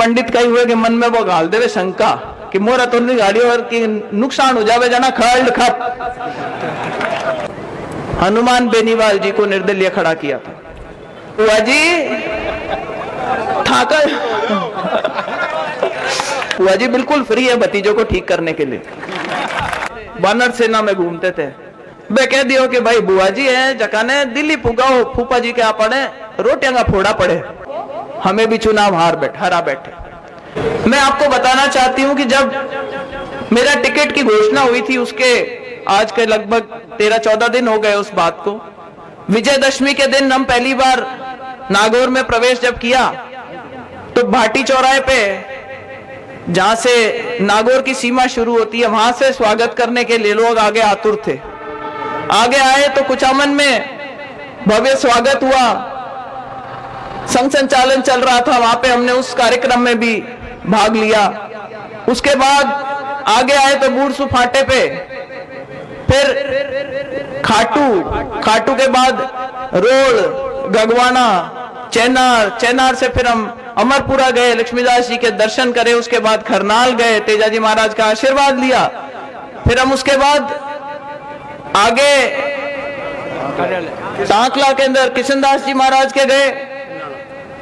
पंडित कई हुए कि मन में वो गाल देवे शंका कि मोरा तो गाड़ी और की नुकसान हो जावे जाना खल्ड खप। हनुमान बेनीवाल जी को निर्दलीय खड़ा किया था। बुआ जी ठाकर बुआ जी बिल्कुल फ्री है भतीजों को ठीक करने के लिए। वानर सेना में घूमते थे। वे कह दियो कि भाई बुआ जी है जकाने दिल्ली पुगाओ फूफा जी के आ पड़े रोटियां का फोड़ा पड़े, हमें भी चुनाव हरा बैठे। मैं आपको बताना चाहती हूं कि जब मेरा टिकट की घोषणा हुई थी उसके आज के लगभग 13-14 दिन हो गए उस बात को। विजयदशमी के दिन हम पहली बार नागौर में प्रवेश जब किया तो भाटी चौराहे पे जहां से नागौर की सीमा शुरू होती है वहां से स्वागत करने के लिए लोग आगे आतुर थे। आगे आए तो कुचामन में भव्य स्वागत हुआ, संघ संचालन चल रहा था, वहां पे हमने उस कार्यक्रम में भी भाग लिया। उसके बाद आगे आए तो बूढ़सू फाटे पे, फिर खाटू के बाद रोड, गगवाना, चेनार से फिर हम अमरपुरा गए, लक्ष्मीदास जी के दर्शन करे, उसके बाद खरनाल गए, तेजाजी महाराज का आशीर्वाद लिया। फिर हम उसके बाद आगे टांकला के अंदर किशनदास जी महाराज के गए,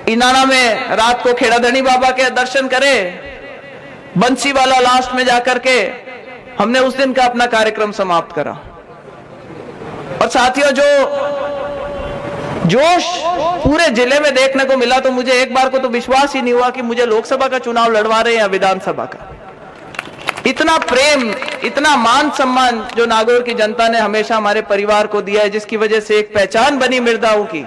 इनाना में रात को खेड़ाधनी बाबा के दर्शन करे, बंसी वाला लास्ट में जाकर के हमने उस दिन का अपना कार्यक्रम समाप्त करा। और साथियों जो जोश पूरे जिले में देखने को मिला तो मुझे एक बार को तो विश्वास ही नहीं हुआ कि मुझे लोकसभा का चुनाव लड़वा रहे हैं या विधानसभा का। इतना प्रेम, इतना मान सम्मान जो नागौर की जनता ने हमेशा हमारे परिवार को दिया है, जिसकी वजह से एक पहचान बनी मिर्दाओं की।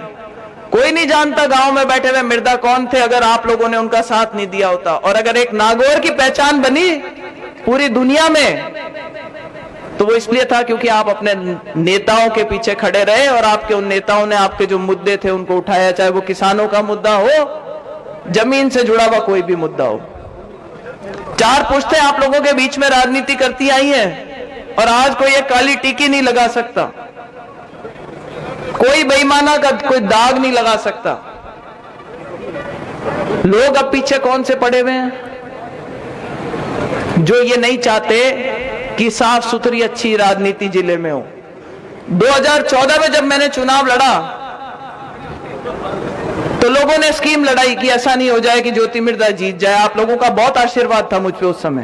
कोई नहीं जानता गांव में बैठे हुए मिर्दा कौन थे अगर आप लोगों ने उनका साथ नहीं दिया होता। और अगर एक नागौर की पहचान बनी पूरी दुनिया में तो वो इसलिए था क्योंकि आप अपने नेताओं के पीछे खड़े रहे और आपके उन नेताओं ने आपके जो मुद्दे थे उनको उठाया, चाहे वो किसानों का मुद्दा हो, जमीन से जुड़ा हुआ कोई भी मुद्दा हो। 4 पुश्तें आप लोगों के बीच में राजनीति करती आई हैं और आज कोई एक काली टीकी नहीं लगा सकता, कोई बेईमाना का कोई दाग नहीं लगा सकता। लोग अब पीछे कौन से पड़े हुए हैं? जो ये नहीं चाहते कि साफ सुथरी अच्छी राजनीति जिले में हो। 2014 में जब मैंने चुनाव लड़ा तो लोगों ने स्कीम लड़ाई कि ऐसा नहीं हो जाए कि ज्योति मिर्दा जीत जाए। आप लोगों का बहुत आशीर्वाद था मुझ पे उस समय।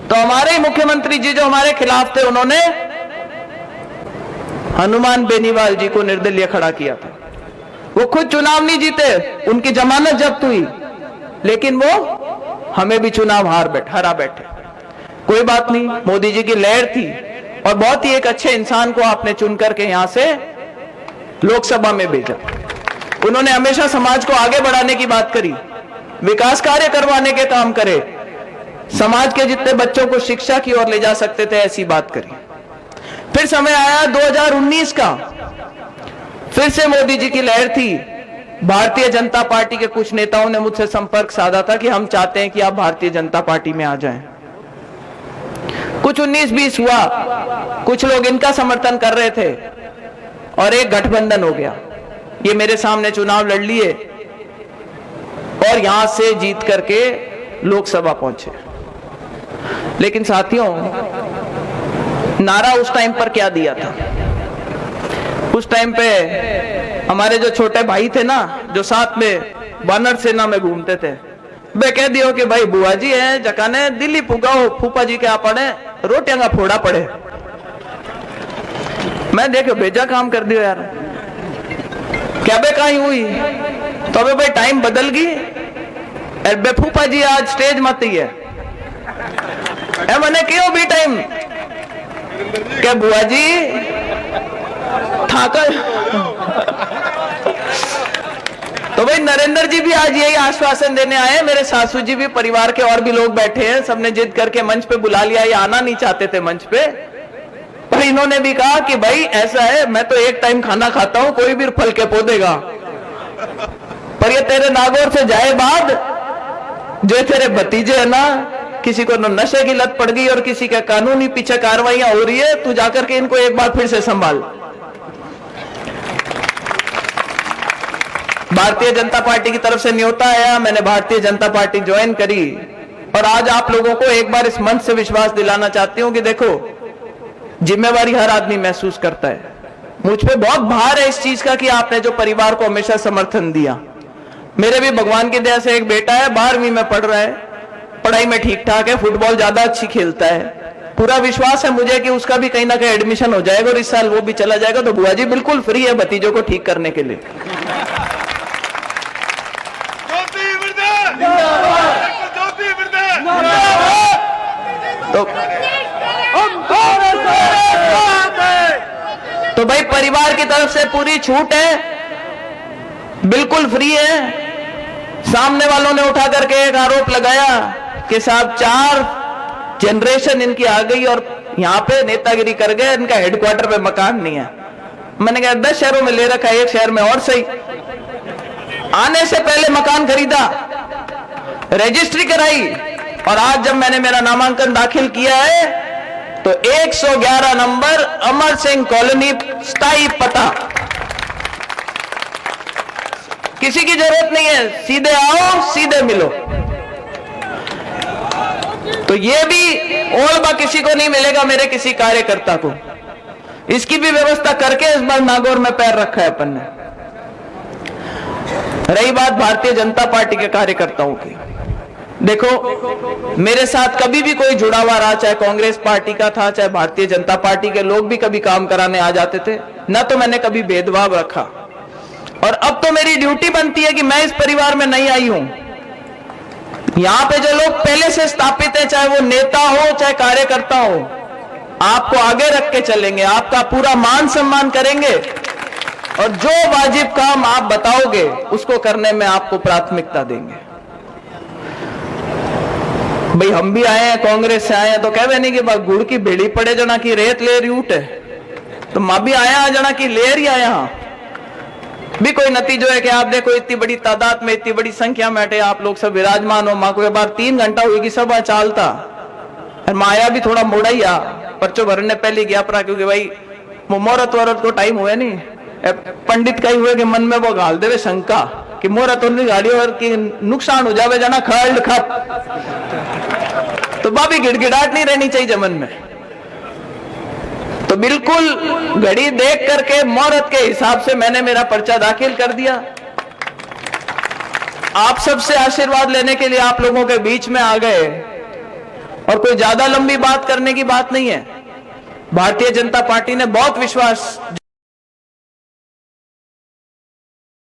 तो हमारे ही मुख्यमंत्री जी जो हमारे खिलाफ थे उन्होंने हनुमान बेनीवाल जी को निर्दलीय खड़ा किया था। वो खुद चुनाव नहीं जीते, उनकी जमानत जब्त हुई, लेकिन वो हमें भी चुनाव हरा बैठे। कोई बात नहीं, मोदी जी की लहर थी और बहुत ही एक अच्छे इंसान को आपने चुन करके यहां से लोकसभा में भेजा। उन्होंने हमेशा समाज को आगे बढ़ाने की बात करी, विकास कार्य करवाने के काम करे, समाज के जितने बच्चों को शिक्षा की ओर ले जा सकते थे ऐसी बात करी। फिर समय आया 2019 का, फिर से मोदी जी की लहर थी। भारतीय जनता पार्टी के कुछ नेताओं ने मुझसे संपर्क साधा था कि हम चाहते हैं कि आप भारतीय जनता पार्टी में आ जाएं। कुछ 19-20 हुआ, कुछ लोग इनका समर्थन कर रहे थे और एक गठबंधन हो गया। ये मेरे सामने चुनाव लड़ लिए और यहां से जीत करके लोकसभा पहुंचे। लेकिन साथियों, नारा उस टाइम पर क्या दिया था? उस टाइम पे हमारे जो छोटे भाई थे ना, जो साथ में वानर सेना में घूमते थे, वे कह दियो कि भाई बुआ जी है जकाने दिल्ली पुगाओ फूफा जी के आ पड़े रोटियां का फोड़ा पड़े। मैं देखो भेजा काम कर दियो यार, क्या बे कहीं हुई तो अबे भाई टाइम बदल गई। बे फूफा जी आज स्टेज मत ही है मैंने क्यों भी टाइम क्या बुआ जी ठाकर। तो भाई नरेंद्र जी भी आज यही आश्वासन देने आए, मेरे सासू जी भी, परिवार के और भी लोग बैठे हैं, सबने जिद करके मंच पे बुला लिया। ये आना नहीं चाहते थे मंच पे, पर इन्होंने भी कहा कि भाई ऐसा है, मैं तो एक टाइम खाना खाता हूं, कोई भी फल के पौधेगा, पर ये तेरे नागौर से जाए बाद जो तेरे भतीजे है ना, किसी को नशे की लत पड़ गई और किसी के कानूनी पीछे कार्रवाइयां हो रही है, तू जाकर के इनको एक बार फिर से संभाल। भारतीय जनता पार्टी की तरफ से न्योता आया, मैंने भारतीय जनता पार्टी ज्वाइन करी और आज आप लोगों को एक बार इस मंच से विश्वास दिलाना चाहती हूं कि देखो, जिम्मेवारी हर आदमी महसूस करता है। मुझ पे बहुत भार है इस चीज का कि आपने जो परिवार को हमेशा समर्थन दिया। मेरे भी भगवान की दया से एक बेटा है, 12वीं में पढ़ रहा है, पढ़ाई में ठीक ठाक है, फुटबॉल ज्यादा अच्छी खेलता है। पूरा विश्वास है मुझे कि उसका भी कहीं ना कहीं एडमिशन हो जाएगा और इस साल वो भी चला जाएगा। तो बुआ जी बिल्कुल फ्री है भतीजों को ठीक करने के लिए। तो भाई परिवार की तरफ से पूरी छूट है, बिल्कुल फ्री है। सामने वालों ने उठा करके एक आरोप लगाया कि साहब 4 जनरेशन इनकी आ गई और यहां पे नेतागिरी कर गए, इनका हेडक्वार्टर पे मकान नहीं है। मैंने कहा 10 शहरों में ले रखा है, एक शहर में और सही। आने से पहले मकान खरीदा, रजिस्ट्री कराई और आज जब मैंने मेरा नामांकन दाखिल किया है तो 111 नंबर अमर सिंह कॉलोनी, स्थायी पता। किसी की जरूरत नहीं है, सीधे आओ सीधे मिलो। तो ये भी ओलबा किसी को नहीं मिलेगा, मेरे किसी कार्यकर्ता को। इसकी भी व्यवस्था करके इस बार नागौर में पैर रखा है अपन ने। रही बात भारतीय जनता पार्टी के कार्यकर्ताओं की, देखो मेरे साथ कभी भी कोई जुड़ा हुआ रहा, चाहे कांग्रेस पार्टी का था, चाहे भारतीय जनता पार्टी के लोग भी कभी काम कराने आ जाते थे, ना तो मैंने कभी भेदभाव रखा। और अब तो मेरी ड्यूटी बनती है कि मैं इस परिवार में नहीं आई हूं। यहां पे जो लोग पहले से स्थापित है, चाहे वो नेता हो चाहे कार्यकर्ता हो, आपको आगे रख के चलेंगे, आपका पूरा मान सम्मान करेंगे और जो वाजिब काम आप बताओगे उसको करने में आपको प्राथमिकता देंगे। भाई हम भी आए हैं, कांग्रेस से आए हैं, तो कहे नहीं कि गुड़ की बेड़ी पड़े जना की रेत ले रही उठ है, तो मां भी आया जना की ले रही आया भी कोई नतीजो है कि आप देखो इतनी बड़ी तादाद में, इतनी बड़ी संख्या में बैठे आप लोग सब विराजमान हो। मां को एक बार 3 घंटा हुई कि सभा चालता और माया भी थोड़ा मोड़ा ही आ, पर्चो भरने पहले गया परा, क्योंकि भाई मुहूर्त वरत को टाइम हुआ नहीं। पंडित का ही हुए कि मन में वो गाल देवे शंका कि मुहूर्त गाड़ी और की नुकसान हो जावे जना खड़ खप, तो बाबी गिड़गिड़ाहट नहीं रहनी चाहिए मन में। तो बिल्कुल घड़ी देख करके मुहूर्त के हिसाब से मैंने मेरा पर्चा दाखिल कर दिया। आप सबसे आशीर्वाद लेने के लिए आप लोगों के बीच में आ गए और कोई ज्यादा लंबी बात करने की बात नहीं है। भारतीय जनता पार्टी ने बहुत विश्वास